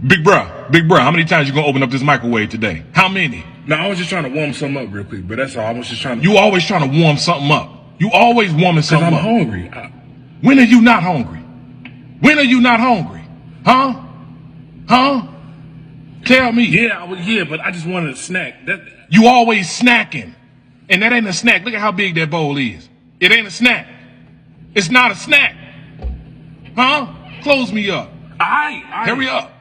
Big bruh, how many times you gonna open up this microwave today? How many? No, I was just trying to warm something up real quick, but that's all. I was just trying to. You always trying to warm something up. You always warming something I'm up. hungry. When are you not hungry? When are you not hungry? Huh? Huh? Tell me. Yeah, but I just wanted a snack. You always snacking. And that ain't a snack. Look at how big that bowl is. It ain't a snack. It's not a snack. Huh? Close me up. All right. Hurry up.